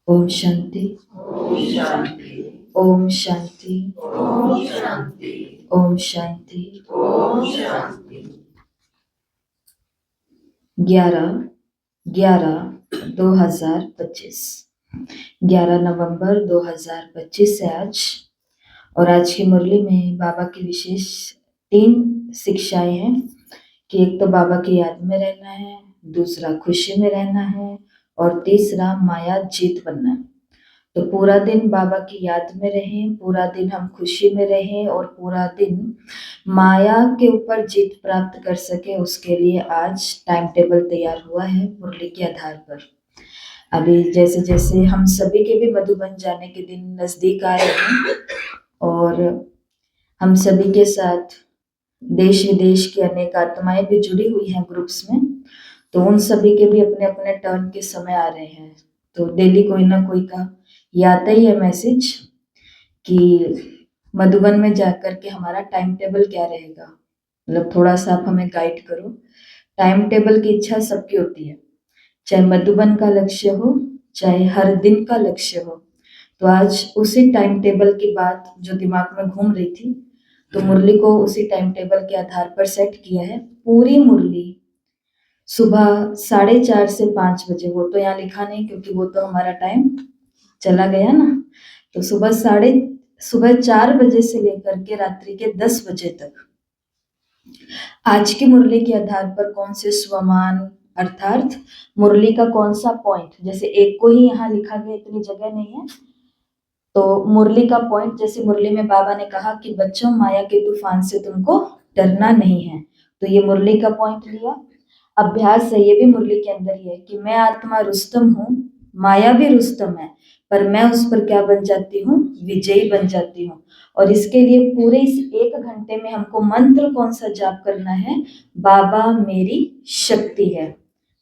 ओम शांति। ओम शांति। ओम शांति। ओम शांति। ओम शांति। ओम शांति। 11/11/2025 11 नवंबर 2025 है आज। और आज की मुरली में बाबा की विशेष 3 शिक्षाएं हैं कि एक तो बाबा की याद में रहना है, दूसरा खुशी में रहना है और तीसरा माया जीत बनना है। तो पूरा दिन बाबा की याद में रहें, पूरा दिन हम खुशी में रहें और पूरा दिन माया के ऊपर जीत प्राप्त कर सके, उसके लिए आज टाइम टेबल तैयार हुआ है मुरली के आधार पर। अभी जैसे जैसे हम सभी के भी मधुबन जाने के दिन नजदीक आ रहे हैं और हम सभी के साथ देश विदेश की अनेक आत्माएं भी जुड़ी हुई हैं ग्रुप्स में, तो उन सभी के भी अपने अपने टर्न के समय आ रहे हैं। तो डेली कोई ना कोई का ये आता ही है मैसेज कि मधुबन में जाकर के हमारा टाइम टेबल क्या रहेगा, मतलब थोड़ा सा आप हमें गाइड करो। टाइम टेबल की इच्छा सबकी होती है, चाहे मधुबन का लक्ष्य हो चाहे हर दिन का लक्ष्य हो। तो आज उसी टाइम टेबल की बात जो दिमाग में घूम रही थी, तो मुरली को उसी टाइम टेबल के आधार पर सेट किया है। पूरी मुरली सुबह 4:30 से 5 बजे, वो तो यहाँ लिखा नहीं क्योंकि वो तो हमारा टाइम चला गया ना। तो सुबह 4 बजे से लेकर के रात्रि के 10 बजे तक आज की मुरली के आधार पर कौन से स्वमान अर्थात मुरली का कौन सा पॉइंट, जैसे एक को ही यहाँ लिखा गया, इतनी जगह नहीं है, तो मुरली का पॉइंट, जैसे मुरली में बाबा ने कहा कि बच्चों माया के तूफान से तुमको डरना नहीं है, तो ये मुरली का पॉइंट लिया। अभ्यास है, ये भी मुरली के अंदर ही है कि मैं आत्मा रुस्तम हूँ, माया भी रुस्तम है, पर मैं उस पर क्या बन जाती हूँ, विजयी बन जाती हूँ। और इसके लिए पूरे इस 1 घंटे में हमको मंत्र कौन सा जाप करना है, बाबा मेरी शक्ति है।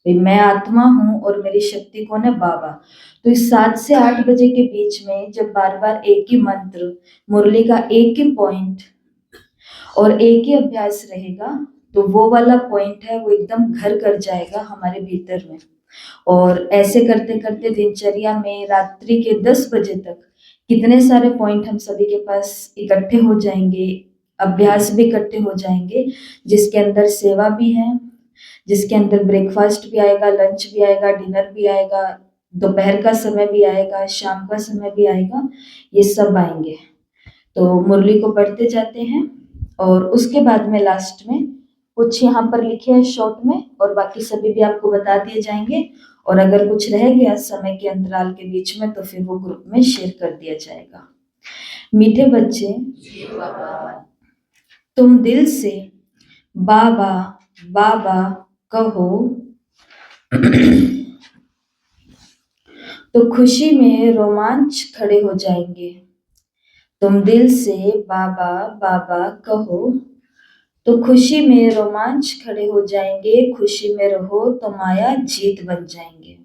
मैं आत्मा हूँ और मेरी शक्ति कौन है, बाबा। तो इस 7 से 8 बजे के बीच में जब बार बार एक ही मंत्र, मुरली का एक ही पॉइंट और एक ही अभ्यास रहेगा, तो वो वाला पॉइंट है वो एकदम घर कर जाएगा हमारे भीतर में। और ऐसे करते करते दिनचर्या में रात्रि के 10 बजे तक कितने सारे पॉइंट हम सभी के पास इकट्ठे हो जाएंगे, अभ्यास भी इकट्ठे हो जाएंगे, जिसके अंदर सेवा भी है, जिसके अंदर ब्रेकफास्ट भी आएगा, लंच भी आएगा, डिनर भी आएगा, दोपहर का समय भी आएगा, शाम का समय भी आएगा, ये सब आएंगे। तो मुरली को पढ़ते जाते हैं और उसके बाद में लास्ट में कुछ यहाँ पर लिखे हैं शॉर्ट में, और बाकी सभी भी आपको बता दिए जाएंगे। और अगर कुछ रह गया समय के अंतराल के बीच में तो फिर वो ग्रुप में शेयर कर दिया जाएगा। मीठे बच्चे, तुम दिल से बाबा बाबा कहो तो खुशी में रोमांच खड़े हो जाएंगे। तुम दिल से बाबा बाबा कहो तो खुशी में रोमांच खड़े हो जाएंगे, खुशी में रहो तो माया जीत बन जाएंगे।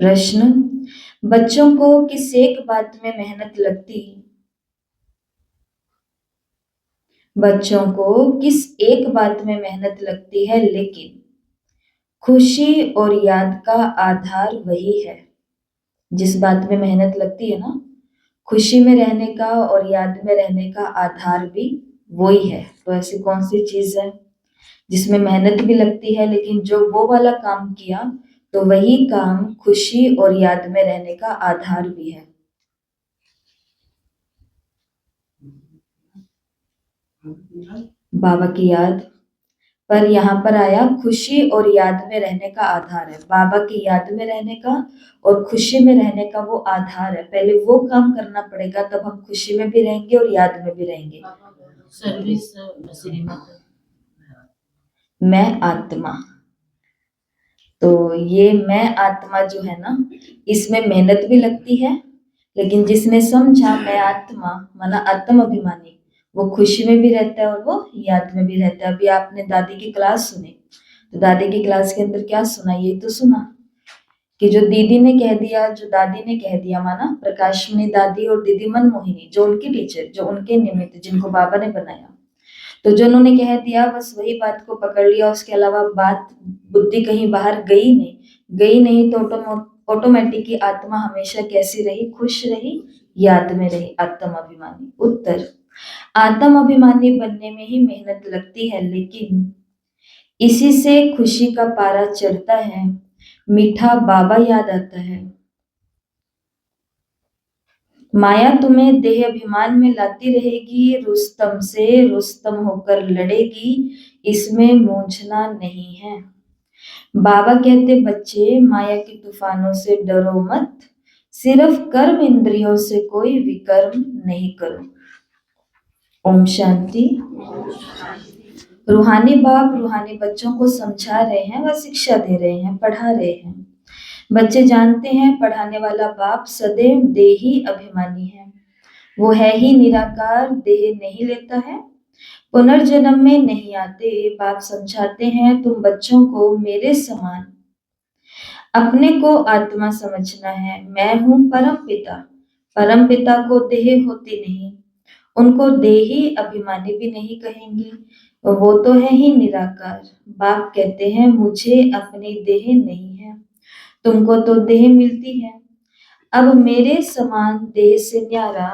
प्रश्न, बच्चों को किस एक बात में मेहनत लगती, बच्चों को किस एक बात में मेहनत लगती है, लेकिन खुशी और याद का आधार वही है। जिस बात में मेहनत लगती है ना, खुशी में रहने का और याद में रहने का आधार भी वही है। तो ऐसी कौन सी चीज है जिसमें मेहनत भी लगती है, लेकिन जो वो वाला काम किया तो वही काम खुशी और याद में रहने का आधार भी है। बाबा की याद, पर यहाँ पर आया खुशी और याद में रहने का आधार है। बाबा की याद में रहने का और खुशी में रहने का वो आधार है। पहले वो काम करना पड़ेगा, तब हम खुशी में भी रहेंगे और याद में भी रहेंगे। सर्विस मैं आत्मा, तो ये मैं आत्मा जो है ना, इसमें मेहनत भी लगती है, लेकिन जिसने समझा मैं आत्मा माना आत्म अभिमानी, वो खुशी में भी रहता है और वो याद में भी रहता है। अभी आपने दादी की क्लास सुनी, तो दादी की क्लास के अंदर क्या सुना, ये तो सुना कि जो दीदी ने कह दिया, जो दादी ने कह दिया, माना प्रकाशमणि दादी और दीदी मनमोहिनी, जो उनकी टीचर, जो उनके निमित्त, जिनको बाबा ने बनाया, तो जो उन्होंने कह दिया बस वही बात को पकड़ लिया, उसके अलावा बात बुद्धि कहीं बाहर गई नहीं तो ऑटोमेटिक ही आत्मा हमेशा कैसी रही, खुश रही, याद में रही, आत्म अभिमानी। उत्तर, आत्म अभिमानी बनने में ही मेहनत लगती है, लेकिन इसी से खुशी का पारा चढ़ता है, मीठा बाबा याद आता है। माया तुम्हें देह अभिमान में लाती रहेगी, रुस्तम से रुस्तम होकर लड़ेगी, इसमें मूंझना नहीं है। बाबा कहते बच्चे माया के तूफानों से डरो मत, सिर्फ कर्म इंद्रियों से कोई विकर्म नहीं करो। ओम शांति। रूहानी बाप रूहानी बच्चों को समझा रहे हैं, वह शिक्षा दे रहे हैं, पढ़ा रहे हैं। बच्चे जानते हैं पढ़ाने वाला बाप सदैव देही अभिमानी है, वो है ही निराकार, देह नहीं लेता है, पुनर्जन्म में नहीं आते। बाप समझाते हैं तुम बच्चों को मेरे समान अपने को आत्मा समझना है। मैं हूँ परम पिता को देह होती नहीं, उनको देही अभिमानी भी नहीं कहेंगे, वो तो है ही निराकार। बाप कहते हैं मुझे अपनी देह नहीं है, तुमको तो देह मिलती है, अब मेरे समान देह से न्यारा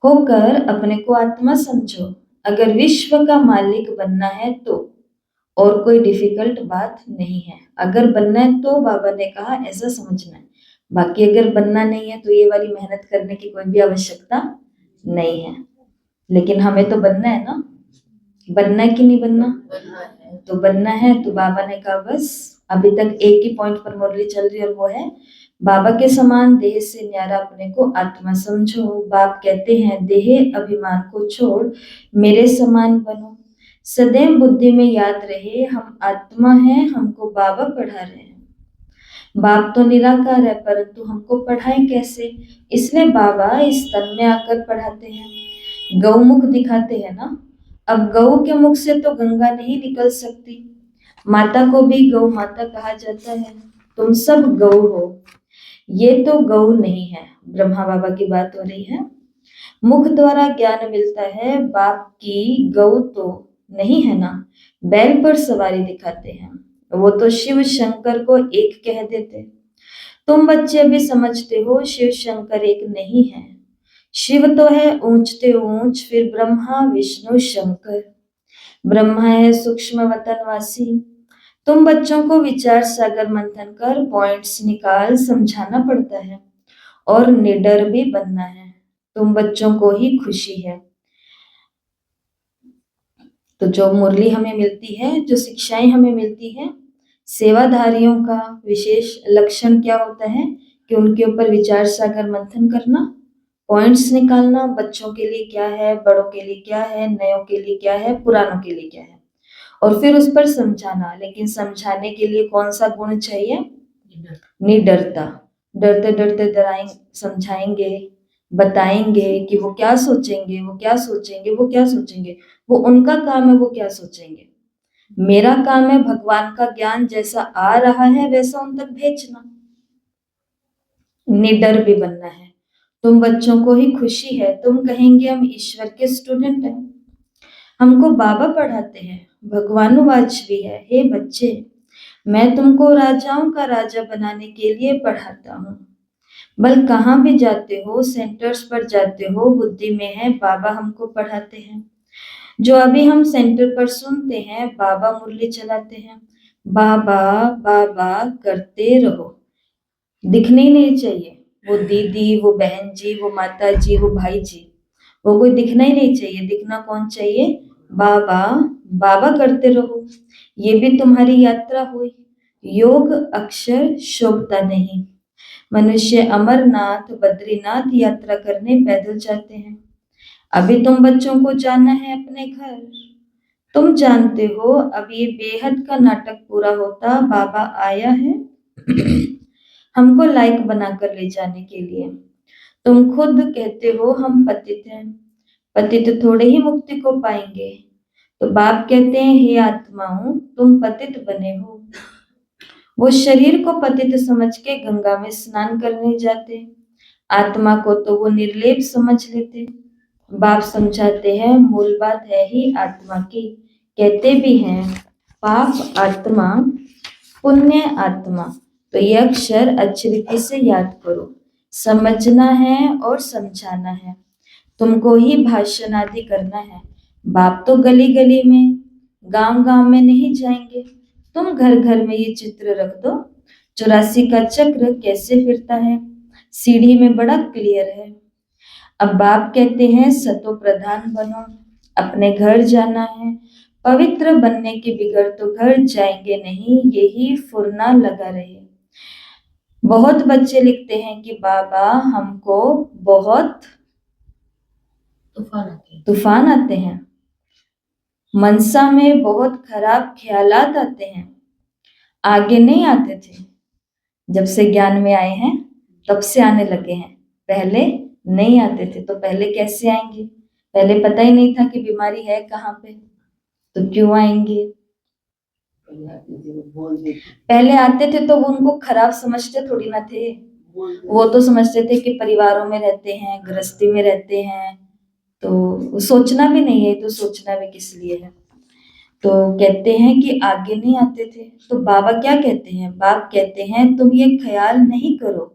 होकर अपने को आत्मा समझो। अगर विश्व का मालिक बनना है तो, और कोई डिफिकल्ट बात नहीं है। अगर बनना है तो बाबा ने कहा ऐसा समझना है, बाकी अगर बनना नहीं है तो ये वाली मेहनत करने की कोई भी आवश्यकता नहीं है। लेकिन हमें तो बनना है ना, बनना है कि नहीं बनना? तो बनना है तो बाबा ने कहा बस अभी तक एक ही पॉइंट पर मुरली चल रही है और वो है बाबा के समान देह से न्यारा अपने को आत्मा समझो। बाप कहते हैं देह अभिमान को छोड़ मेरे समान बनो, सदैव बुद्धि में याद रहे हम आत्मा हैं, हमको बाबा पढ़ा रहे हैं। बाप तो निराकार है परंतु हमको पढ़ाएं कैसे, इसलिए बाबा इस तन में आकर पढ़ाते हैं, गौमुख दिखाते हैं ना। अब गौ के मुख से तो गंगा नहीं निकल सकती, माता को भी गौ माता कहा जाता है, तुम सब गौ हो, ये तो गौ नहीं है। ब्रह्मा बाबा की बात हो रही है। मुख द्वारा ज्ञान मिलता है, बाप की गौ तो नहीं है ना, बैल पर सवारी दिखाते हैं, वो तो शिव शंकर को एक कह देते। तुम बच्चे भी समझते हो शिव शंकर एक नहीं है, शिव तो है ऊंचते ऊंच, फिर ब्रह्मा विष्णु शंकर। ब्रह्मा है सूक्ष्म वतनवासी। तुम बच्चों को विचार सागर मंथन कर पॉइंट्स निकाल समझाना पड़ता है और निडर भी बनना है, तुम बच्चों को ही खुशी है। तो जो मुरली हमें मिलती है, जो शिक्षाएं हमें मिलती हैं, सेवाधारियों का विशेष लक्षण क्या होता है कि उनके ऊपर विचार सागर मंथन करना, पॉइंट्स निकालना, बच्चों के लिए क्या है, बड़ों के लिए क्या है, नयों के लिए क्या है, पुरानों के लिए क्या है, और फिर उस पर समझाना। लेकिन समझाने के लिए कौन सा गुण चाहिए? निडरता। डरते डरते डराएंगे, समझाएंगे, बताएंगे कि वो क्या सोचेंगे, वो क्या सोचेंगे, वो क्या सोचेंगे, वो उनका काम है, वो क्या सोचेंगे। मेरा काम है भगवान का ज्ञान जैसा आ रहा है वैसा उन तक भेजना। निडर भी बनना है। तुम बच्चों को ही खुशी है, तुम कहेंगे हम ईश्वर के स्टूडेंट हैं, हमको बाबा पढ़ाते हैं, भगवानुवाच भी है, हे बच्चे मैं तुमको राजाओं का राजा बनाने के लिए पढ़ाता हूँ। बल कहाँ भी जाते हो, सेंटर्स पर जाते हो, बुद्धि में है बाबा हमको पढ़ाते हैं। जो अभी हम सेंटर पर सुनते हैं, बाबा मुरली चलाते हैं, बाबा बाबा करते रहो, दिखने ही नहीं चाहिए। वो दीदी, वो बहन जी, वो माता जी, वो भाई जी, वो कोई दिखना ही नहीं चाहिए। दिखना कौन चाहिए? बाबा बाबा करते रहो, ये भी तुम्हारी यात्रा हुई। योग अक्षर शोभता नहीं, मनुष्य अमरनाथ बद्रीनाथ यात्रा करने पैदल जाते हैं। अभी तुम बच्चों को जाना है अपने घर, तुम जानते हो अब ये बेहद का नाटक पूरा होता, बाबा आया है हमको लायक बनाकर ले जाने के लिए। तुम खुद कहते हो हम पतित हैं, पतित थोड़े ही मुक्ति को पाएंगे। तो बाप कहते हैं हे आत्माओं तुम पतित बने हो। वो शरीर को पतित समझ के गंगा में स्नान करने जाते, आत्मा को तो वो निर्लेप समझ लेते। बाप समझाते हैं मूल बात है ही आत्मा की। कहते भी हैं पाप आत्मा पुण्य आत्मा। तो ये अक्षर अच्छी रीति से याद करो। समझना है और समझाना है। तुमको ही भाषण आदि करना है। बाप तो गली गली में गांव गांव में नहीं जाएंगे। तुम घर घर में ये चित्र रख दो। 84 का चक्र कैसे फिरता है सीढ़ी में बड़ा क्लियर है। अब बाप कहते हैं सतो प्रधान बनो। अपने घर जाना है। पवित्र बनने के बिगड़ तो घर जाएंगे नहीं। यही फुरना लगा रहे। बहुत बच्चे लिखते हैं कि बाबा हमको बहुत तूफान आते हैं। मनसा में बहुत खराब ख्यालात आते हैं। आगे नहीं आते थे। जब से ज्ञान में आए हैं तब से आने लगे हैं। पहले नहीं आते थे। तो पहले कैसे आएंगे? पहले पता ही नहीं था कि बीमारी है कहाँ पे, तो क्यों आएंगे? पहले आते थे तो वो उनको खराब समझते थोड़ी ना थे। वो तो समझते थे कि परिवारों में रहते हैं, गृहस्थी में रहते हैं, तो सोचना भी नहीं है। तो सोचना भी किस लिए है? तो कहते हैं कि आगे नहीं आते थे। तो बाबा क्या कहते हैं? बाप कहते हैं तुम ये ख्याल नहीं करो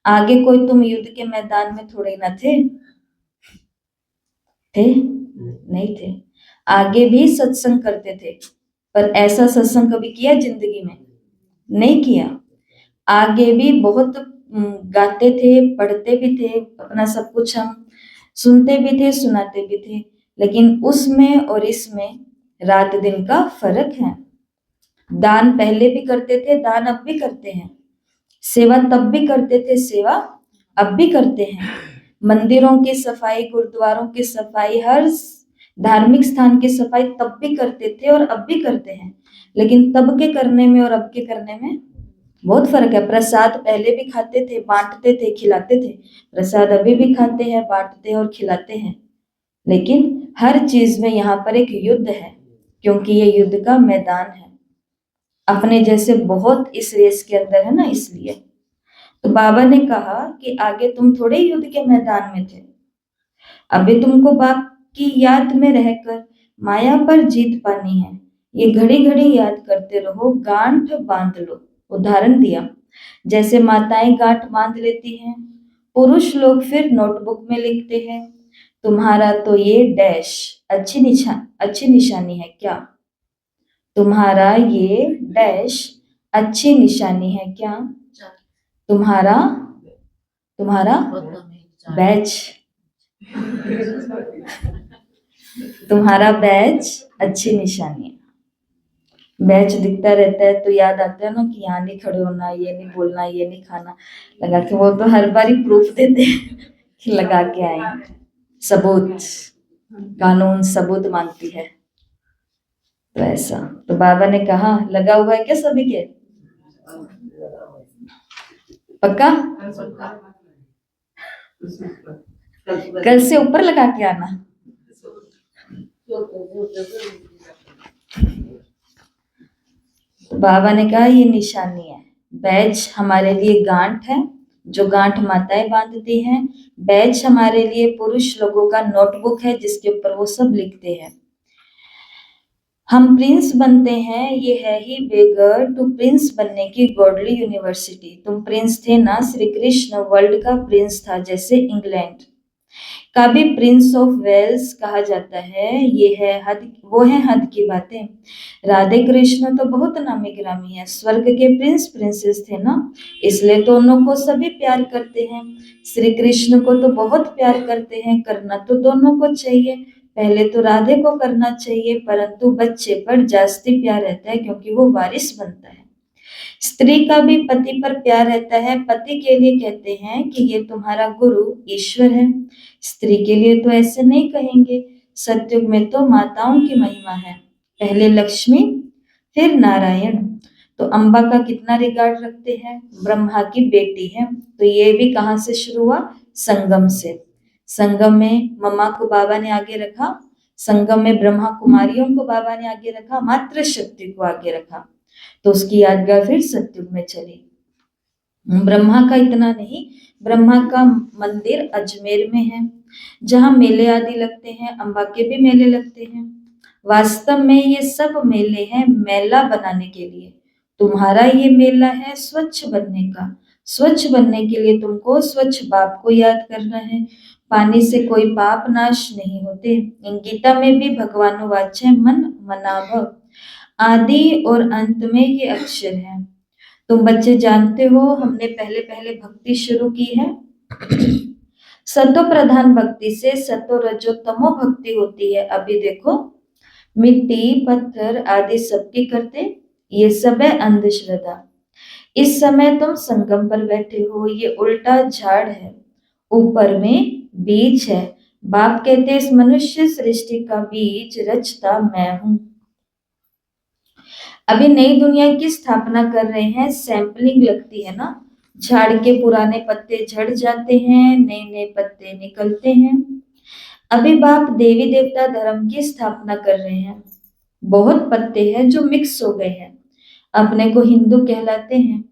आगे कोई तुम युद्ध के मैदान में थोड़े ना थे। नहीं थे। आगे भी सत्संग करते थे, पर ऐसा सत्संग कभी किया जिंदगी में? नहीं किया। आगे भी बहुत गाते थे, पढ़ते भी थे, अपना सब कुछ हम सुनते भी थे, सुनाते भी थे, लेकिन उसमें और इसमें रात दिन का फर्क है। दान पहले भी करते थे, दान अब भी करते हैं। सेवा तब भी करते थे, सेवा अब भी करते हैं। मंदिरों की सफाई, गुरुद्वारों की सफाई, हर धार्मिक स्थान की सफाई तब भी करते थे और अब भी करते हैं। लेकिन तब के करने में और अब के करने में बहुत फर्क है। प्रसाद पहले भी खाते थे, बांटते थे, खिलाते थे। प्रसाद अभी भी खाते हैं, बांटते हैं और खिलाते हैं। लेकिन हर चीज में यहाँ पर एक युद्ध है, क्योंकि ये युद्ध का मैदान है। अपने जैसे बहुत इस रेस के अंदर है ना, इसलिए। तो बाबा ने कहा कि आगे तुम थोड़े युद्ध के मैदान में थे। अभी तुमको बाप की याद में रहकर माया पर जीत पानी है। ये घड़ी घड़ी याद करते रहो, गांठ बांध लो। उदाहरण दिया, जैसे माताएं गांठ बांध लेती हैं, पुरुष लोग फिर नोटबुक में लिखते हैं तुम्हारा तो ये डैश अच्छी निशानी है क्या? तुम्हारा ये डैश अच्छी निशानी है क्या? तुम्हारा तुम्हारा बैच तुम्हारा बैच अच्छी निशानी है। बैच दिखता रहता है तो याद आता है ना कि यहाँ नहीं खड़े होना, ये नहीं बोलना, ये नहीं खाना, लगा के वो तो हर बार ही प्रूफ देते हैं कि लगा के आए। सबूत, कानून सबूत मांगती है। तो ऐसा, तो बाबा ने कहा लगा हुआ है क्या सभी के? पक्का? कल से ऊपर लगा के आना। तो बाबा ने कहा ये निशानी है। बैच हमारे लिए गांठ है, जो गांठ माताएं बांधती हैं। बैच हमारे लिए पुरुष लोगों का नोटबुक है, जिसके ऊपर वो सब लिखते हैं। हम प्रिंस बनते हैं, ये है ही बेगर टू प्रिंस बनने की गॉडली यूनिवर्सिटी। तुम प्रिंस थे ना, श्री कृष्ण वर्ल्ड का प्रिंस था, जैसे इंग्लैंड का भी प्रिंस ऑफ वेल्स कहा जाता है। ये है हद, वो है हद की बातें। राधे कृष्ण तो बहुत नामी गिरामी है, स्वर्ग के प्रिंस प्रिंसेस थे ना, इसलिए तो उनको सभी प्यार करते हैं। श्री कृष्ण को तो बहुत प्यार करते हैं, करना तो दोनों को चाहिए। पहले तो राधे को करना चाहिए, परंतु बच्चे पर जास्ती प्यार रहता है क्योंकि वो वारिस बनता है। स्त्री का भी पति पर प्यार रहता है। पति के लिए कहते हैं कि ये तुम्हारा गुरु ईश्वर है। स्त्री के लिए तो ऐसे नहीं कहेंगे। सतयुग में तो माताओं की महिमा है, पहले लक्ष्मी फिर नारायण। तो अम्बा का कितना रिगार्ड रखते हैं, ब्रह्मा की बेटी है। तो ये भी कहाँ से शुरू हुआ? संगम से। संगम में मम्मा को बाबा ने आगे रखा, संगम में ब्रह्मा कुमारियों को बाबा ने आगे रखा, मातृ शक्ति को आगे रखा। तो उसकी यादगार फिर सतयुग में चली। ब्रह्मा का इतना नहीं, ब्रह्मा का मंदिर अजमेर में है। जहाँ मेले आदि लगते हैं, अम्बा के भी मेले लगते हैं। वास्तव में ये सब मेले हैं मेला बनाने के लिए। तुम्हारा ये मेला है स्वच्छ बनने का। स्वच्छ बनने के लिए तुमको स्वच्छ बाप को याद करना है। पानी से कोई पाप नाश नहीं होते। इन गीता में भी भगवान वाच है मन मनाभ। आदि और अंत में ये अक्षर है। तुम बच्चे जानते हो हमने पहले पहले भक्ति शुरू की है। सतो प्रधान भक्ति से सतो रजो तमो भक्ति होती है। अभी देखो मिट्टी पत्थर आदि सबकी करते, ये सब है अंधश्रद्धा। इस समय तुम संगम पर बैठे हो, ये उल्टा झाड़ है, ऊपर में बीज है। बाप कहते हैं, इस मनुष्य सृष्टि का बीज रचता मैं हूं। अभी नई दुनिया की स्थापना कर रहे हैं, सैंपलिंग लगती है ना, झाड़ के पुराने पत्ते झड़ जाते हैं, नए नए पत्ते निकलते हैं। अभी बाप देवी देवता धर्म की स्थापना कर रहे हैं। बहुत पत्ते हैं जो मिक्स हो गए हैं, अपने को हिंदू कहलाते हैं।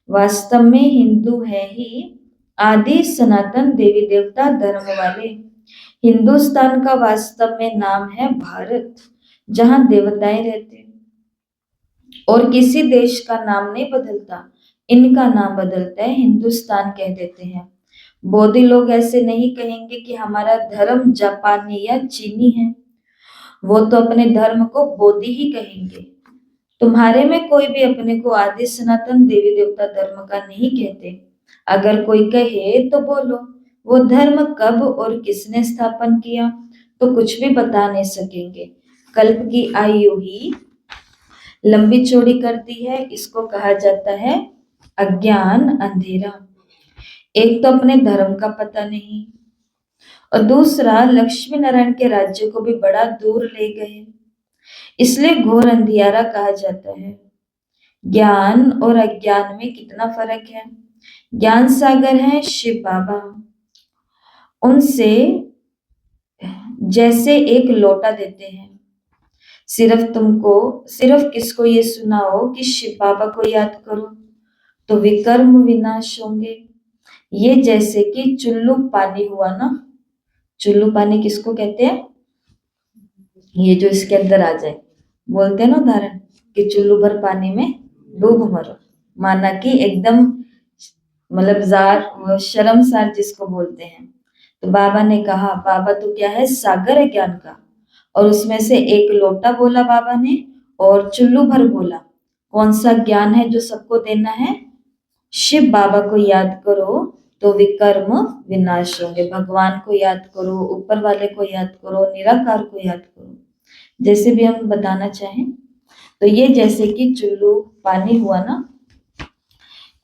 वास्तव में हिंदू है ही आदि सनातन देवी देवता धर्म वाले। हिंदुस्तान का वास्तव में नाम है भारत, जहां देवताएं रहते हैं। और किसी देश का नाम नहीं बदलता, इनका नाम बदलता है, हिंदुस्तान कह देते हैं। बोधी लोग ऐसे नहीं कहेंगे कि हमारा धर्म जापानी या चीनी है, वो तो अपने धर्म को बोधी ही कहेंगे। तुम्हारे में कोई भी अपने को आदि सनातन देवी देवता धर्म का नहीं कहते। अगर कोई कहे तो बोलो वो धर्म कब और किसने स्थापन किया, तो कुछ भी बता नहीं सकेंगे। कल्प की आयु ही लंबी चौड़ी करती है, इसको कहा जाता है अज्ञान अंधेरा। एक तो अपने धर्म का पता नहीं, और दूसरा लक्ष्मी नारायण के राज्य को भी बड़ा दूर ले गए, इसलिए घोर अंधियारा कहा जाता है। ज्ञान और अज्ञान में कितना फर्क है। ज्ञान सागर है शिव बाबा, उनसे जैसे एक लोटा देते हैं। सिर्फ किसको ये सुनाओ कि शिव बाबा को याद करो तो विकर्म विनाश होंगे। ये जैसे कि चुल्लू पानी हुआ ना, चुल्लू पानी किसको कहते हैं, ये जो इसके अंदर आ जाए, बोलते हैं ना उदाहरण कि चुल्लू भर पानी में डूब मरो, माना कि एकदम मतलब जार शर्मसार जिसको बोलते हैं। तो बाबा ने कहा, बाबा तो क्या है, सागर है ज्ञान का, और उसमें से एक लोटा बोला बाबा ने और चुल्लू भर बोला। कौन सा ज्ञान है जो सबको देना है? शिव बाबा को याद करो तो विकर्म विनाश होंगे। भगवान को याद करो, ऊपर वाले को याद करो, निराकार को याद करो, जैसे भी हम बताना चाहें। तो ये जैसे कि चुल्लू पानी हुआ ना,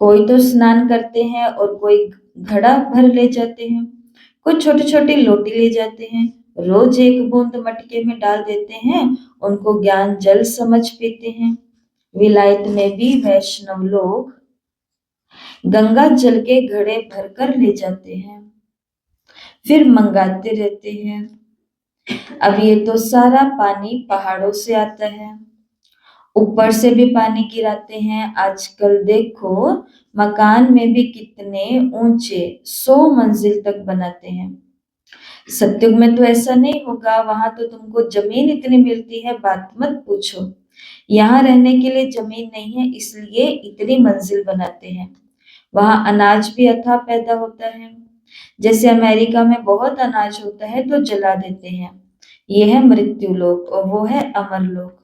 कोई तो स्नान करते हैं और कोई घड़ा भर ले जाते हैं, कुछ छोटी छोटी लोटी ले जाते हैं, रोज एक बूंद मटके में डाल देते हैं, उनको ज्ञान जल समझ पीते हैं। विलायत में भी वैष्णव लोग गंगा जल के घड़े भरकर ले जाते हैं, फिर मंगाते रहते हैं। अब ये तो सारा पानी पहाड़ों से आता है, ऊपर से भी पानी गिराते हैं। आजकल देखो मकान में भी कितने ऊंचे 100 मंजिल तक बनाते हैं। सत्युग में तो ऐसा नहीं होगा, वहां तो तुमको जमीन इतनी मिलती है बात मत पूछो। यहाँ रहने के लिए जमीन नहीं है, इसलिए इतनी मंजिल बनाते हैं। वहां अनाज भी अथाह पैदा होता है। जैसे अमेरिका में बहुत अनाज होता है तो जला देते हैं। यह है मृत्यु लोक और वो है अमर लोक।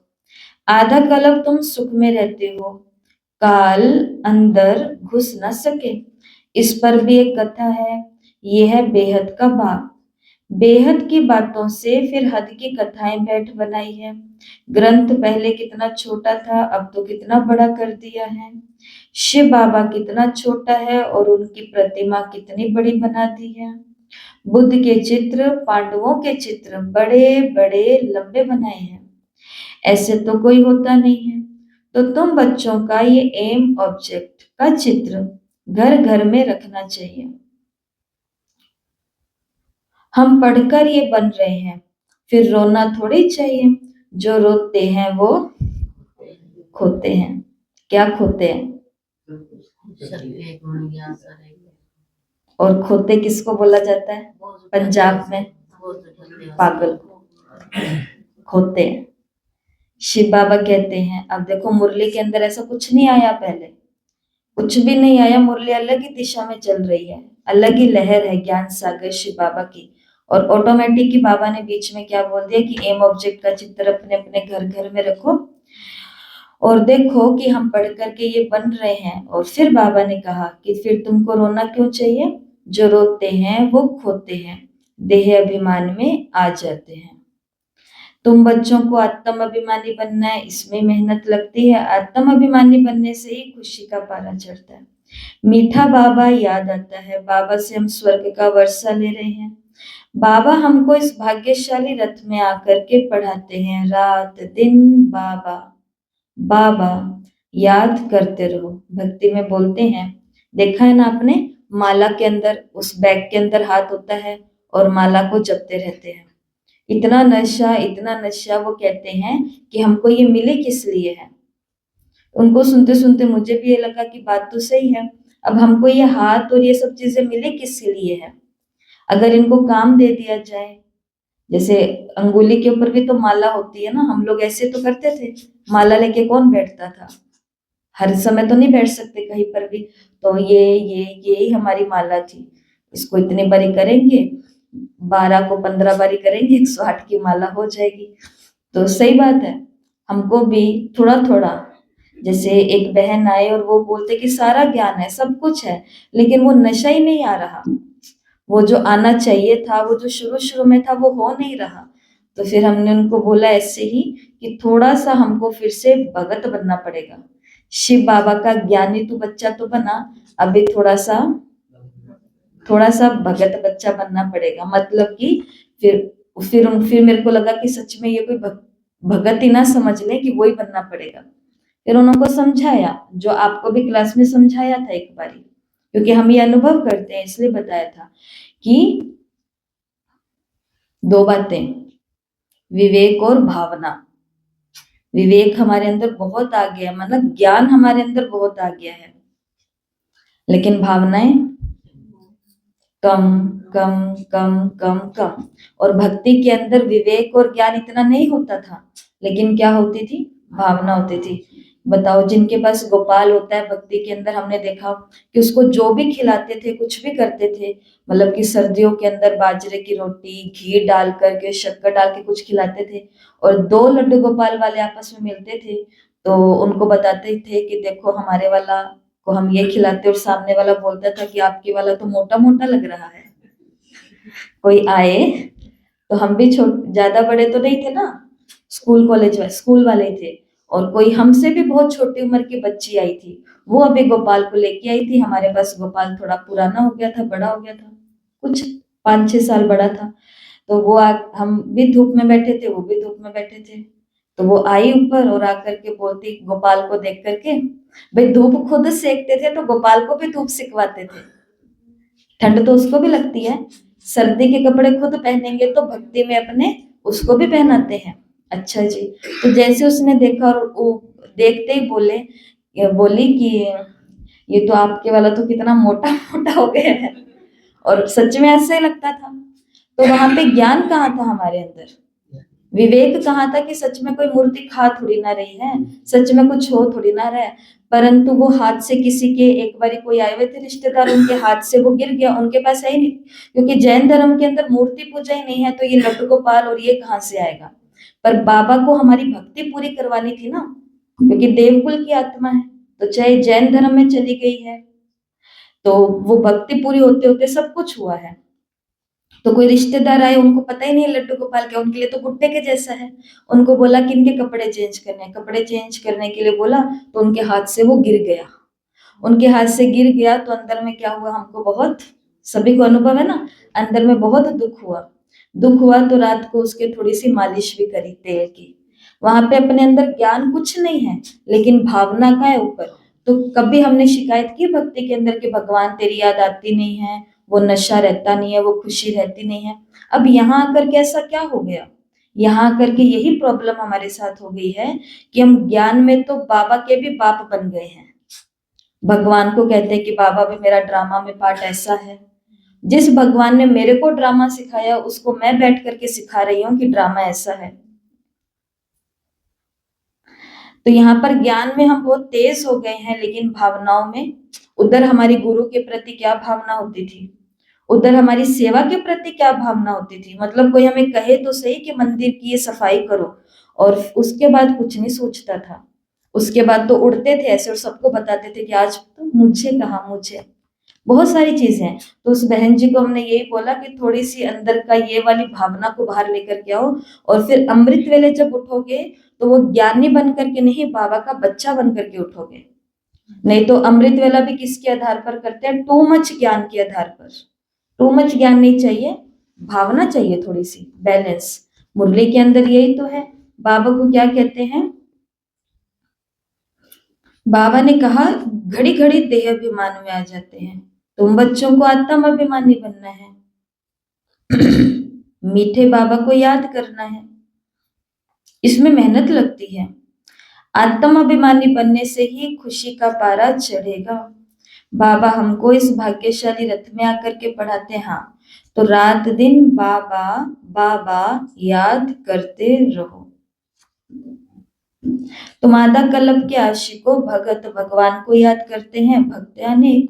आधा कल्प तुम सुख में रहते हो, काल अंदर घुस न सके। इस पर भी एक कथा है, यह है बेहद का भाग। बेहद की बातों से फिर हद की कथाएं बैठ बनाई है। ग्रंथ पहले कितना छोटा था, अब तो कितना बड़ा कर दिया है। शिव बाबा कितना छोटा है और उनकी प्रतिमा कितनी बड़ी बना दी है। बुद्ध के चित्र, पांडवों के चित्र बड़े बड़े लंबे बनाए हैं, ऐसे तो कोई होता नहीं है। तो तुम बच्चों का ये एम ऑब्जेक्ट का चित्र घर घर में रखना चाहिए। हम पढ़कर ये बन रहे हैं, फिर रोना थोड़ी चाहिए। जो रोते हैं वो खोते हैं। क्या खोते हैं? और खोते किसको बोला जाता है पंजाब में? पागल को खोते हैं। शिव बाबा कहते हैं, अब देखो मुरली के अंदर ऐसा कुछ नहीं आया, पहले कुछ भी नहीं आया, मुरली अलग ही दिशा में चल रही है, अलग ही लहर है ज्ञान सागर शिव बाबा की। और ऑटोमेटिक ही बाबा ने बीच में क्या बोल दिया कि एम ऑब्जेक्ट का चित्र अपने अपने घर घर में रखो और देखो कि हम पढ़ करके ये बन रहे हैं। और फिर बाबा ने कहा कि फिर तुमको रोना क्यों चाहिए, जो रोते हैं वो खोते हैं, देह अभिमान में आ जाते हैं। तुम बच्चों को आत्म अभिमानी बनना है, इसमें मेहनत लगती है, आत्म अभिमानी बनने से ही खुशी का पारा चढ़ता है। मीठा बाबा याद आता है, बाबा से हम स्वर्ग का वर्षा ले रहे हैं। बाबा हमको इस भाग्यशाली रथ में आकर के पढ़ाते हैं, रात दिन बाबा बाबा याद करते रहो। भक्ति में बोलते हैं, देखा है ना आपने, माला के अंदर उस बैग के अंदर हाथ होता है और माला को जपते रहते हैं। इतना नशा, इतना नशा। वो कहते हैं कि हमको ये मिले किस लिए है। उनको सुनते सुनते मुझे भी ये लगा कि बात तो सही है। अब हमको ये हाथ और ये सब चीजें मिले किसके लिए है? अगर इनको काम दे दिया जाए, जैसे अंगुली के ऊपर भी तो माला होती है ना, हम लोग ऐसे तो करते थे, माला लेके कौन बैठता था? हर समय तो नहीं बैठ सकते कहीं पर भी। तो ये ही हमारी माला थी। इसको इतनी बारी करेंगे, 12 को 15 बारी करेंगे, 108 की माला हो जाएगी। तो सही बात है, हमको भी थोड़ा थोड़ा, जैसे एक बहन आए और वो बोलते कि सारा ज्ञान है, सब कुछ है, लेकिन वो नशा ही नहीं आ रहा, वो जो आना चाहिए था, वो जो शुरू शुरू में था, वो हो नहीं रहा। तो फिर हमने उनको बोला ऐसे ही कि थोड़ा सा हमको फिर से भगत बनना पड़ेगा। शिव बाबा का ज्ञानी तू बच्चा तो बना, अभी थोड़ा सा भगत बच्चा बनना पड़ेगा। मतलब कि फिर मेरे को लगा कि सच में ये कोई भगत ही ना समझ ले कि वही बनना पड़ेगा। फिर उनको समझाया, जो आपको भी क्लास में समझाया था एक बारी, क्योंकि हम ये अनुभव करते हैं इसलिए बताया था कि 2 बातें, विवेक और भावना। विवेक हमारे अंदर बहुत आ गया, मतलब ज्ञान हमारे अंदर बहुत आ गया है, लेकिन भावनाएं कम कम कम कम कम। और भक्ति के अंदर विवेक और ज्ञान इतना नहीं होता था, लेकिन क्या होती थी? भावना होती थी। बताओ, जिनके पास गोपाल होता है भक्ति के अंदर, हमने देखा कि उसको जो भी खिलाते थे, कुछ भी करते थे, मतलब कि सर्दियों के अंदर बाजरे की रोटी घी डाल करके, शक्कर डाल के कुछ खिलाते थे, और 2 लड्डू गोपाल वाले आपस में मिलते थे तो उनको बताते थे कि देखो हमारे वाला को हम ये खिलाते, और सामने वाला बोलता था कि आपके वाला तो मोटा मोटा लग रहा है। कोई आए तो हम भी ज्यादा बड़े तो नहीं थे ना, स्कूल कॉलेज में स्कूल वाले थे, और कोई हमसे भी बहुत छोटी उम्र की बच्ची आई थी, वो अभी गोपाल को लेके आई थी हमारे पास। गोपाल थोड़ा पुराना हो गया था, बड़ा हो गया था, कुछ 5-6 साल बड़ा था। तो हम भी धूप में बैठे थे, वो भी धूप में बैठे थे, तो वो आई ऊपर और आकर के बोलती गोपाल को देख करके, भाई धूप खुद सेकते थे तो गोपाल को भी धूप सिकवाते थे, ठंड तो उसको भी लगती है, सर्दी के कपड़े खुद पहनेंगे तो भक्ति में अपने उसको भी पहनाते हैं। अच्छा जी। तो जैसे उसने देखा और वो देखते ही बोली कि ये तो आपके वाला तो कितना मोटा मोटा हो गया है, और सच में ऐसा ही लगता था। तो वहां पे ज्ञान कहाँ था हमारे अंदर, विवेक कहाँ था कि सच में कोई मूर्ति खा थोड़ी ना रही है, सच में कुछ हो थोड़ी ना रहा है। परंतु वो हाथ से किसी के, एक बारी कोई आए हुए थे रिश्तेदार, उनके हाथ से वो गिर गया, उनके पास है ही नहीं, क्योंकि जैन धर्म के अंदर मूर्ति पूजा ही नहीं है, तो ये लड्डू गोपाल और ये कहाँ से आएगा? पर बाबा को हमारी भक्ति पूरी करवानी थी ना, क्योंकि देवकुल की आत्मा है, तो चाहे जैन धर्म में चली गई है, तो वो भक्ति पूरी होते होते सब कुछ हुआ है। तो कोई रिश्तेदार आए, उनको पता ही नहीं लड्डू गोपाल क्या, उनके लिए तो गुड्डे के जैसा है। उनको बोला कि इनके कपड़े चेंज करने हैं, कपड़े चेंज करने के लिए बोला, तो उनके हाथ से वो गिर गया। उनके हाथ से गिर गया तो अंदर में क्या हुआ, हमको बहुत, सभी को अनुभव है ना, अंदर में बहुत दुख हुआ। दुख हुआ तो रात को उसके थोड़ी सी मालिश भी करी तेल की। वहां पे अपने अंदर ज्ञान कुछ नहीं है, लेकिन भावना का है ऊपर। तो कभी हमने शिकायत की भक्ति के अंदर कि भगवान तेरी याद आती नहीं है, वो नशा रहता नहीं है, वो खुशी रहती नहीं है। अब यहाँ आकर के ऐसा क्या हो गया, यहाँ आकर के यही प्रॉब्लम हमारे साथ हो गई है कि हम ज्ञान में तो बाबा के भी बाप बन गए हैं। भगवान को कहते हैं कि बाबा भी मेरा ड्रामा में पार्ट ऐसा है, जिस भगवान ने मेरे को ड्रामा सिखाया उसको मैं बैठ करके सिखा रही हूँ कि ड्रामा ऐसा है। तो यहाँ पर ज्ञान में हम बहुत तेज हो गए हैं, लेकिन भावनाओं में, उधर हमारी गुरु के प्रति क्या भावना होती थी, उधर हमारी सेवा के प्रति क्या भावना होती थी। मतलब कोई हमें कहे तो सही कि मंदिर की ये सफाई करो, और उसके बाद कुछ नहीं सोचता था। उसके बाद तो उड़ते थे ऐसे और सबको बताते थे कि आज तो मुझे कहा, मुझे बहुत सारी चीजें हैं। तो उस बहन जी को हमने यही बोला कि थोड़ी सी अंदर का ये वाली भावना को बाहर लेकर के आओ, और फिर अमृत वेले जब उठोगे तो वो ज्ञानी बन करके नहीं, बाबा का बच्चा बन करके उठोगे। नहीं तो अमृत वेला भी किसके आधार पर करते हैं? टू मच ज्ञान के आधार पर। टू मच ज्ञान नहीं चाहिए, भावना चाहिए, थोड़ी सी बैलेंस। मुरली के अंदर यही तो है। बाबा को क्या कहते हैं? बाबा ने कहा घड़ी घड़ी देह अभिमान में आ जाते हैं, तुम बच्चों को आत्म अभिमानी बनना है। मीठे बाबा को याद करना है, इसमें मेहनत लगती है। आत्म अभिमानी बनने से ही खुशी का पारा चढ़ेगा। बाबा हमको इस भाग्यशाली रथ में आकर के पढ़ाते हैं। हाँ, तो रात दिन बाबा बाबा याद करते रहो। तो मादा कल्लभ के आशिकों, भगत भगवान को याद करते हैं, भक्त अनेक।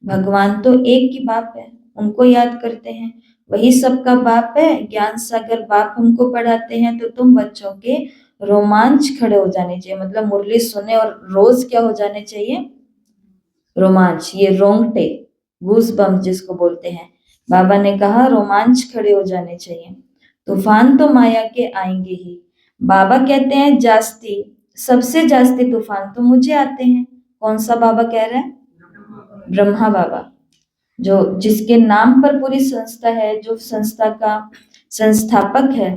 भगवान तो एक ही बाप है, उनको याद करते हैं, वही सबका बाप है। ज्ञान सागर बाप हमको पढ़ाते हैं। तो तुम बच्चों के रोमांच खड़े हो जाने चाहिए, मतलब मुरली सुने और रोज क्या हो जाने चाहिए? रोमांच, ये रोंगटे, गूस बम्स जिसको बोलते हैं। बाबा ने कहा रोमांच खड़े हो जाने चाहिए। तूफान तो माया के आएंगे ही। बाबा कहते हैं जास्ती, सबसे जास्ती तूफान तो मुझे आते हैं। कौन सा बाबा कह रहा है? ब्रह्मा बाबा, जो जिसके नाम पर पूरी संस्था है, जो संस्था का संस्थापक है।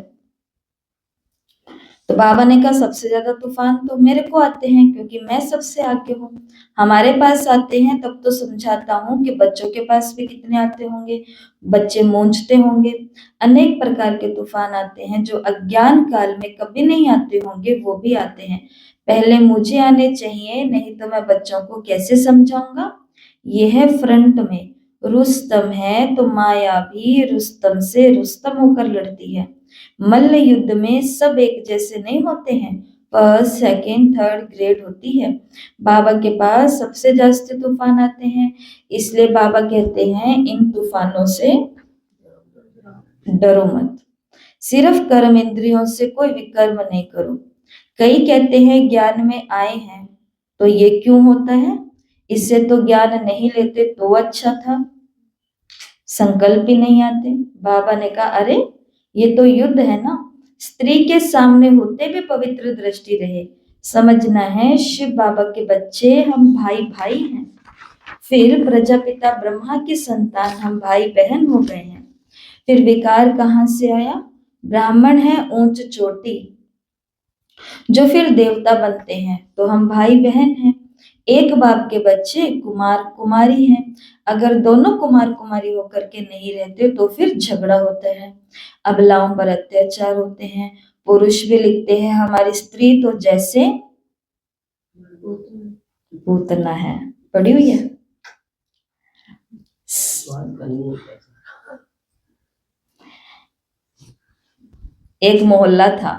तो बाबा ने कहा सबसे ज्यादा तूफान तो मेरे को आते हैं, क्योंकि मैं सबसे आगे हूँ। हमारे पास आते हैं तब तो समझाता हूँ कि बच्चों के पास भी कितने आते होंगे, बच्चे मूंझते होंगे। अनेक प्रकार के तूफान आते हैं जो अज्ञान काल में कभी नहीं आते होंगे, वो भी आते हैं। पहले मुझे आने चाहिए, नहीं तो मैं बच्चों को कैसे समझाऊंगा। ये है फ्रंट में। रुस्तम है तो माया भी रुस्तम से रुस्तम होकर लड़ती है। मल्ल युद्ध में सब एक जैसे नहीं होते हैं, फर्स्ट सेकंड थर्ड ग्रेड होती है। बाबा के पास सबसे ज्यादा तूफान आते हैं, इसलिए बाबा कहते हैं इन तूफानों से डरो मत, सिर्फ कर्म इंद्रियों से कोई विकर्म नहीं करो। कई कहते हैं ज्ञान में आए हैं, तो ये क्यों होता है? इससे तो ज्ञान नहीं लेते तो अच्छा था। संकल्प ही नहीं आते। बाबा ने कहा अरे ये तो युद्ध है ना, स्त्री के सामने होते भी पवित्र दृष्टि रहे। समझना है शिव बाबा के बच्चे हम भाई भाई हैं, फिर प्रजापिता ब्रह्मा की संतान हम भाई बहन हो गए हैं। फिर विकार कहाँ से आया? ब्राह्मण है ऊंच चोटी, जो फिर देवता बनते हैं, तो हम भाई बहन हैं। एक बाप के बच्चे कुमार कुमारी हैं। अगर दोनों कुमार कुमारी होकर के नहीं रहते तो फिर झगड़ा होता है, अबलाओं पर अत्याचार होते हैं। पुरुष भी लिखते हैं हमारी स्त्री तो जैसे पूतना है। पढ़ी हुई है। एक मोहल्ला था,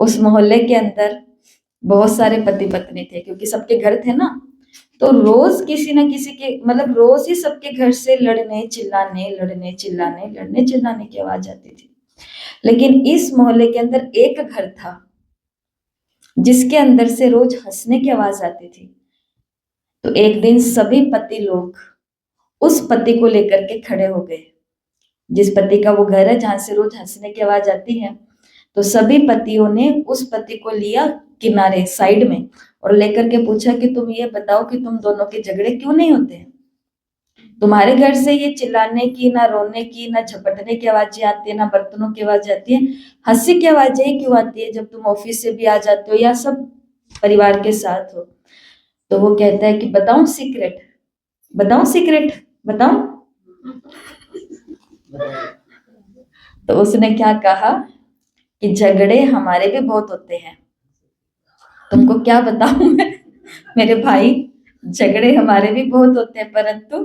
उस मोहल्ले के अंदर बहुत सारे पति पत्नी थे, क्योंकि सबके घर थे ना, तो रोज किसी ना किसी के, मतलब रोज ही सबके घर से लड़ने चिल्लाने लड़ने चिल्लाने लड़ने चिल्लाने की आवाज आती थी। लेकिन इस मोहल्ले के अंदर एक घर था जिसके अंदर से रोज हंसने की आवाज आती थी। तो एक दिन सभी पति लोग उस पति को लेकर के खड़े हो गए, जिस पति का वो घर है जहां से रोज हंसने की आवाज आती है। तो सभी पतियों ने उस पति को लिया किनारे साइड में और लेकर के पूछा कि तुम ये बताओ कि तुम दोनों के झगड़े क्यों नहीं होते हैं? तुम्हारे घर से ये चिल्लाने की, ना रोने की, ना झपटने की आवाजें आती है, ना बर्तनों की आवाज आती है, हंसी की आवाजें ही क्यों आती है जब तुम ऑफिस से भी आ जाते हो या सब परिवार के साथ हो? तो वो कहता है कि बताऊं सीक्रेट, बताऊं सीक्रेट, बताऊं? तो उसने क्या कहा कि झगड़े हमारे भी बहुत होते हैं, तुमको क्या बताऊं मैं मेरे भाई, झगड़े हमारे भी बहुत होते हैं, परंतु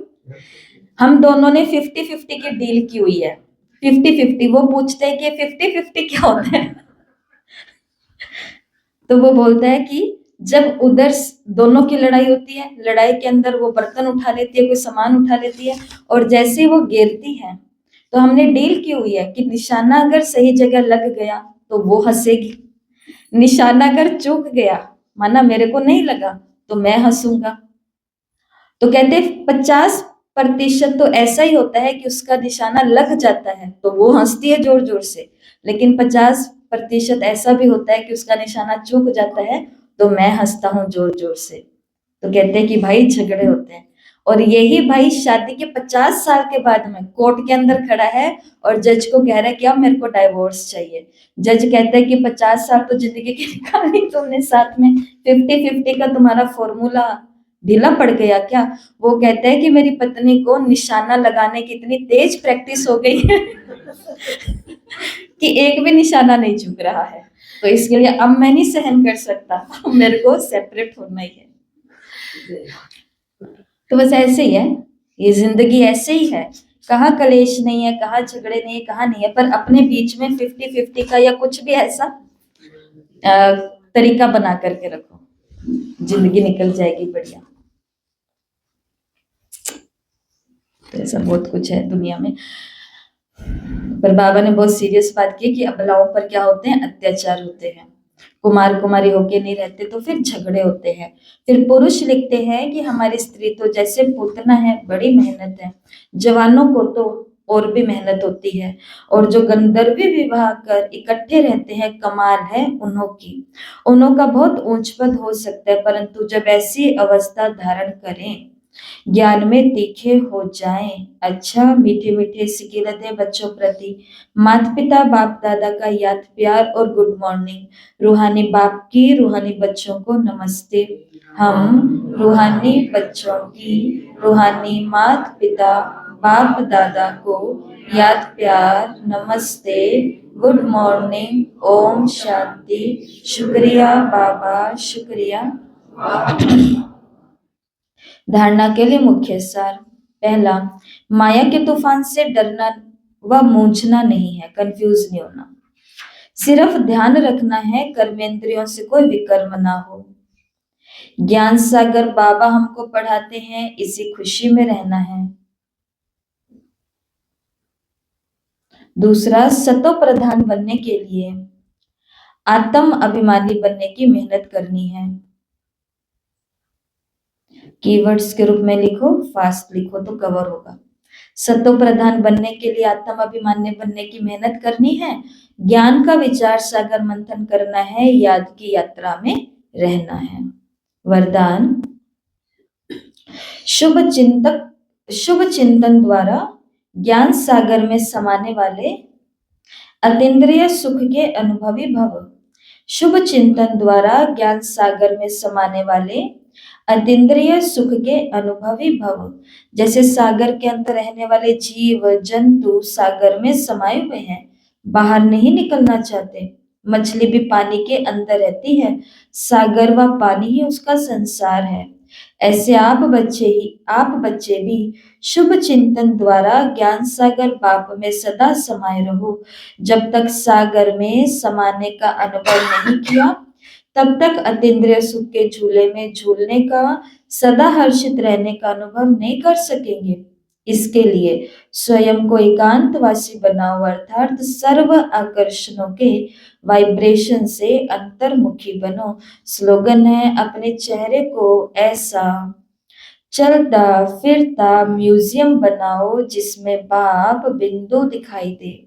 हम दोनों ने 50-50 की डील की हुई है। 50-50 वो पूछते हैं कि 50-50 क्या होता है? तो वो बोलता है कि जब उधर दोनों की लड़ाई होती है, लड़ाई के अंदर वो बर्तन उठा लेती है, कोई सामान उठा लेती है, और जैसे ही वो गिरती है तो हमने डील की हुई है कि निशाना अगर सही जगह लग गया तो वो हंसेगी, निशाना अगर चूक गया, माना मेरे को नहीं लगा, तो मैं हंसूंगा। तो कहते 50% तो ऐसा ही होता है कि उसका निशाना लग जाता है तो वो हंसती है जोर जोर से, लेकिन 50% ऐसा भी होता है कि उसका निशाना चूक जाता है तो मैं हंसता हूँ जोर जोर से। तो कहते हैं कि भाई झगड़े होते हैं। और यही भाई शादी के 50 साल के बाद में कोर्ट के अंदर खड़ा है और जज को कह रहा है कि अब मेरे को डाइवोर्स चाहिए। जज कहता है कि 50 साल तो जिंदगी की निकाली तुमने, साथ में 50-50 का तुम्हारा फॉर्मूला ढीला पड़ गया क्या? वो कहता है कि मेरी पत्नी को निशाना लगाने की इतनी तेज प्रैक्टिस हो गई है कि एक भी निशाना नहीं चूक रहा है, तो इसके लिए अब मैं नहीं सहन कर सकता, मेरे को सेपरेट होना ही है। तो बस ऐसे ही है, ये जिंदगी ऐसे ही है, कहाँ कलेश नहीं है, कहाँ झगड़े नहीं है, कहाँ नहीं है, पर अपने बीच में 50-50 का या कुछ भी ऐसा तरीका बना करके रखो, जिंदगी निकल जाएगी बढ़िया। तो ऐसा बहुत कुछ है दुनिया में। पर बाबा ने बहुत सीरियस बात की कि अबलाओं पर क्या होते हैं, अत्याचार होते हैं, कुमार कुमारी होके नहीं रहते तो फिर झगड़े होते हैं। फिर पुरुष लिखते हैं कि हमारी स्त्री तो जैसे पूतना है, बड़ी मेहनत है, जवानों को तो और भी मेहनत होती है, और जो गंधर्वी विवाह कर इकट्ठे रहते हैं कमाल है उन्हों की, उन्हों का बहुत ऊंच पद हो सकता है, परंतु जब ऐसी अवस्था धारण करें, ज्ञान में तीखे हो जाएं, अच्छा मीठे मीठे सिकिलते बच्चों प्रति माता पिता बाप दादा का याद प्यार और गुड मॉर्निंग, रूहानी बाप की रूहानी बच्चों को नमस्ते, हम रूहानी बच्चों की रूहानी माता पिता बाप दादा को याद प्यार नमस्ते, गुड मॉर्निंग, ओम शांति, शुक्रिया बाबा शुक्रिया। धारणा के लिए मुख्य सार। पहला, माया के तूफान से डरना व मूंझना नहीं है, कंफ्यूज नहीं होना, सिर्फ ध्यान रखना है कर्मेंद्रियों से कोई विकर्म ना हो। ज्ञान सागर बाबा हमको पढ़ाते हैं, इसी खुशी में रहना है। दूसरा, सतो प्रधान बनने के लिए आत्म अभिमानी बनने की मेहनत करनी है। कीवर्ड्स के रूप में लिखो, फास्ट लिखो तो कवर होगा। सतो प्रधान बनने के लिए आत्म अभिमान्य बनने की मेहनत करनी है, ज्ञान का विचार सागर मंथन करना है, याद की यात्रा में रहना है। वरदान, शुभ चिंतन द्वारा ज्ञान सागर में समाने वाले अतीन्द्रिय सुख के अनुभवी भव। शुभ चिंतन द्वारा ज्ञान सागर में समाने वाले अतीन्द्रिय सुख के अनुभवी भव। जैसे सागर के अंदर रहने वाले जीव जंतु सागर में समाये हुए हैं, बाहर नहीं निकलना चाहते। मछली भी पानी के अंदर रहती है, सागर व पानी ही उसका संसार है। ऐसे आप बच्चे भी शुभ चिंतन द्वारा ज्ञान सागर बाप में सदा समाये रहो। जब तक सागर में समाने का अनुभव नहीं किया, तब तक अतीन्द्रिय सुख के झूले में झूलने का, सदा हर्षित रहने का अनुभव नहीं कर सकेंगे। इसके लिए स्वयं को एकांतवासी बनाओ, अर्थात सर्व आकर्षणों के वाइब्रेशन से अंतर्मुखी बनो। स्लोगन है, अपने चेहरे को ऐसा चलता फिरता म्यूजियम बनाओ जिसमें बाप बिंदु दिखाई दे।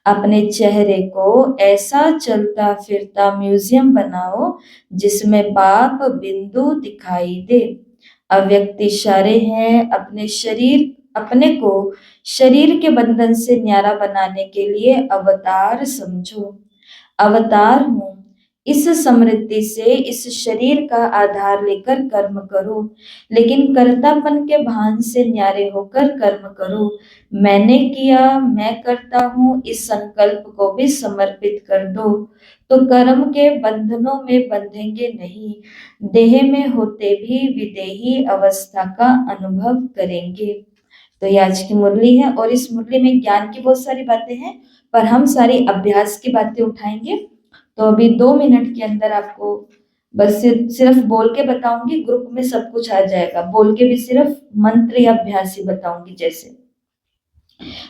अपने चेहरे को ऐसा चलता फिरता म्यूजियम बनाओ जिसमें बाप बिंदु दिखाई दे। अव्यक्त इशारे हैं, अपने को शरीर के बंधन से न्यारा बनाने के लिए अवतार समझो। अवतार हूं, इस समृद्धि से इस शरीर का आधार लेकर कर्म करो, लेकिन कर्तापन के भान से न्यारे होकर कर्म करो। मैंने किया, मैं करता हूँ, इस संकल्प को भी समर्पित कर दो, तो कर्म के बंधनों में बंधेंगे नहीं, देह में होते भी विदेही अवस्था का अनुभव करेंगे। तो ये आज की मुरली है और इस मुरली में ज्ञान की बहुत सारी बातें हैं, पर हम सारी अभ्यास की बातें उठाएंगे। तो अभी 2 मिनट के अंदर आपको बस सिर्फ बोल के बताऊंगी, ग्रुप में सब कुछ आ जाएगा। बोल के भी सिर्फ मंत्र या अभ्यास ही बताऊंगी। जैसे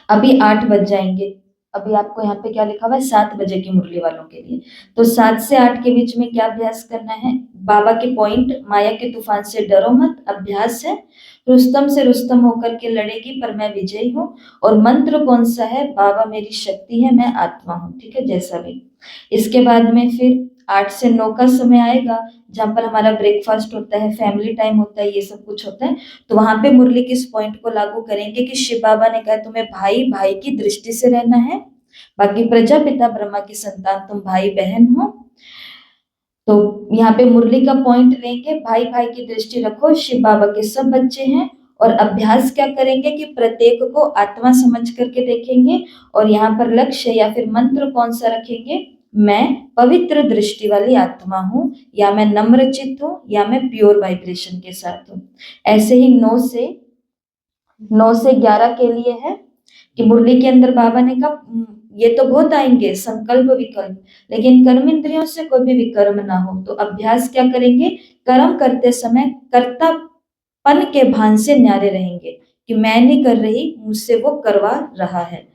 अभी 8 बज जाएंगे, अभी आपको यहाँ पे क्या लिखा हुआ है, 7 बजे की मुरली वालों के लिए। तो 7 से 8 के बीच में क्या अभ्यास करना है, बाबा के पॉइंट, माया के तूफान से डरो मत अभ्यास है, रुस्तम से रुस्तम होकर के लड़ेगी पर मैं विजयी हूँ, और मंत्र कौन सा है, बाबा मेरी शक्ति है मैं आत्मा हूँ। ठीक है, जैसा भी। इसके बाद में फिर 8 से 9 का समय आएगा, जहाँ पर हमारा ब्रेकफास्ट होता है, फैमिली टाइम होता है, ये सब कुछ होता है। तो वहां पे मुरली किस पॉइंट को लागू करेंगे कि शिव बाबा ने कहा तुम्हें भाई भाई की दृष्टि से रहना है, बाकी प्रजापिता ब्रह्मा की संतान तुम भाई बहन हो। तो यहाँ पे मुरली का पॉइंट लेंगे, भाई भाई की दृष्टि रखो, शिव बाबा के सब बच्चे हैं। और अभ्यास क्या करेंगे कि प्रत्येक को आत्मा समझ करके देखेंगे, और यहाँ पर लक्ष्य या फिर मंत्र कौन सा रखेंगे, मैं पवित्र दृष्टि वाली आत्मा हूँ, या मैं नम्र चित्त हूँ, या मैं प्योर वाइब्रेशन के साथ हूँ। ऐसे ही 9 से 11 के लिए है कि मुरली के अंदर बाबा ने कहा ये तो बहुत आएंगे संकल्प विकल्प, लेकिन कर्म इंद्रियों से कोई भी विकर्म ना हो। तो अभ्यास क्या करेंगे, कर्म करते समय कर्तापन के भान से न्यारे रहेंगे कि मैं नहीं कर रही, मुझसे वो करवा रहा है।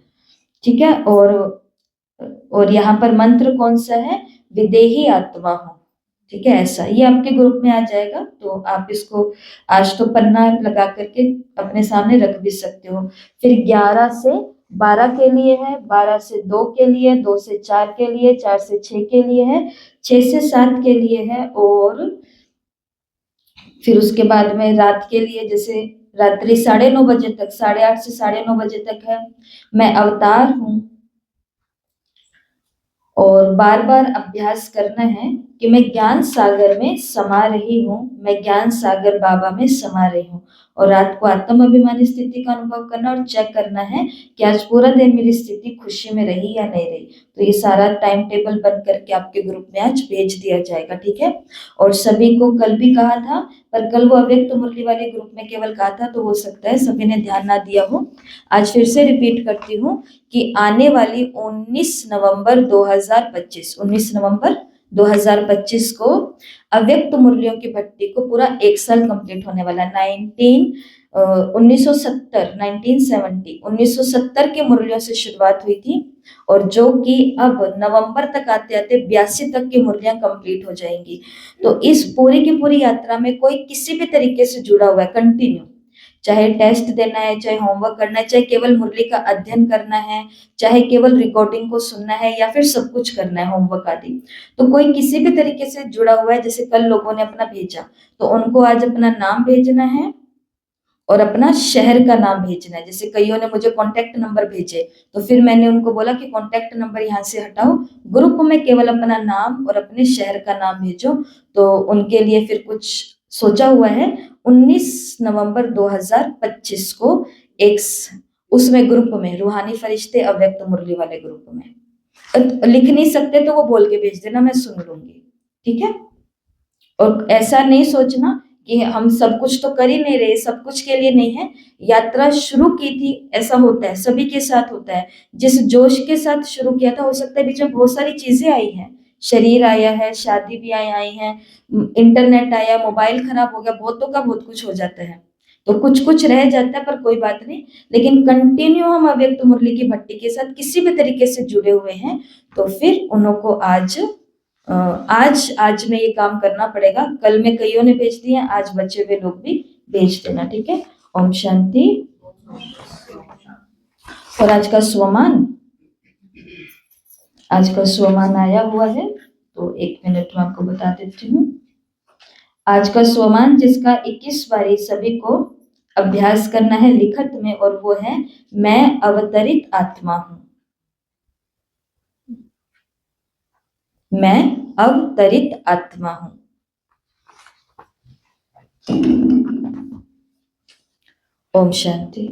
ठीक है, और यहाँ पर मंत्र कौन सा है, विदेही आत्मा हो। ठीक है, ऐसा ये आपके ग्रुप में आ जाएगा। तो आप इसको आज तो पन्ना लगा करके अपने सामने रख भी सकते हो। फिर 11 से 12 के लिए है, 12 से 2 के लिए, 2 से 4 के लिए, 4 से 6 के लिए है, 6 से 7 के लिए है, और फिर उसके बाद में रात के लिए जैसे रात्रि 9:30 बजे तक, 8:30 से 9:30 बजे तक है, मैं अवतार हूँ। और बार बार अभ्यास करना है कि मैं ज्ञान सागर में समा रही हूँ, मैं ज्ञान सागर बाबा में समा रही हूँ। और रात को आत्म अभिमानी स्थिति का अनुभव करना और चेक करना है कि आज पूरा दिन मेरी स्थिति खुशी में रही या नहीं रही। तो ये सारा टाइम टेबल बन करके आपके ग्रुप में आज भेज दिया जाएगा। ठीक है, और सभी को कल भी कहा था, पर कल वो अव्यक्त मुरली वाले ग्रुप में केवल कहा था, तो हो सकता है सभी ने ध्यान ना दिया हो। आज फिर से रिपीट करती हूँ कि आने वाली 19 नवंबर 2025 को अव्यक्त मुरलियों की भट्टी को पूरा 1 साल कंप्लीट होने वाला। 1970 के मुरलियों से शुरुआत हुई थी, और जो कि अब नवंबर तक आते आते 82 तक की मुरलियां कंप्लीट हो जाएंगी। तो इस पूरी की पूरी यात्रा में कोई किसी भी तरीके से जुड़ा हुआ है कंटिन्यू, चाहे टेस्ट देना है, चाहे होमवर्क करना है, चाहे केवल मुरली का अध्ययन करना है, चाहे केवल रिकॉर्डिंग को सुनना है, या फिर सब कुछ करना है होमवर्क आदि। तो कोई किसी भी तरीके से जुड़ा हुआ है, जैसे कल लोगों ने अपना भेजा, तो उनको आज अपना नाम भेजना है और अपना शहर का नाम भेजना है। जैसे कईयों ने मुझे कॉन्टेक्ट नंबर भेजे, तो फिर मैंने उनको बोला कि कॉन्टेक्ट नंबर यहाँ से हटाओ, ग्रुप में केवल अपना नाम और अपने शहर का नाम भेजो। तो उनके लिए फिर कुछ सोचा हुआ है। 19 नवंबर 2025 को एक उसमें ग्रुप में, रूहानी फरिश्ते अव्यक्त मुरली वाले ग्रुप में, लिख नहीं सकते तो वो बोल के भेज देना, मैं सुन लूंगी। ठीक है, और ऐसा नहीं सोचना कि हम सब कुछ तो कर ही नहीं रहे, सब कुछ के लिए नहीं है। यात्रा शुरू की थी, ऐसा होता है, सभी के साथ होता है। जिस जोश के साथ शुरू किया था, हो सकता है बीच में बहुत सारी चीजें आई हैं, शरीर आया है, शादी भी आई हैं, इंटरनेट आया, मोबाइल खराब हो गया, बहुतों का बहुत कुछ हो जाता है, तो कुछ कुछ रह जाता है, पर कोई बात नहीं। लेकिन कंटिन्यू हम अव्यक्त मुरली की भट्टी के साथ किसी भी तरीके से जुड़े हुए हैं, तो फिर उनको आज में ये काम करना पड़ेगा। कल में कईयों ने भेज दिए, आज बचे हुए लोग भी भेज देना। ठीक है, ओम शांति। और आज का स्वमान आया हुआ है, तो 1 मिनट में आपको बता देती हूँ। आज का स्वमान जिसका 21 बारी सभी को अभ्यास करना है लिखत में, और वो है मैं अवतरित आत्मा हूँ, मैं अवतरित आत्मा हूं। ओम शांति।